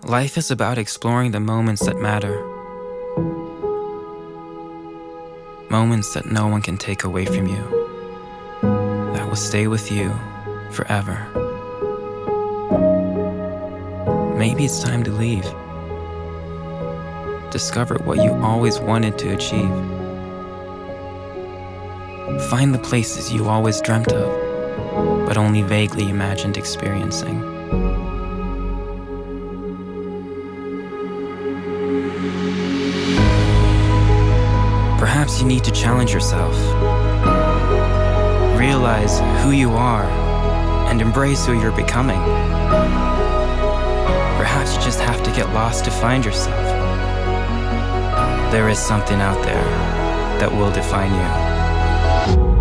Life is about exploring the moments that matter. Moments that no one can take away from you. That will stay with you forever. Maybe it's time to leave. Discover what you always wanted to achieve. Find the places you always dreamt of, but only vaguely imagined experiencing. Perhaps you need to challenge yourself. Realize who you are and embrace who you're becoming. Perhaps you just have to get lost to find yourself. There is something out there that will define you.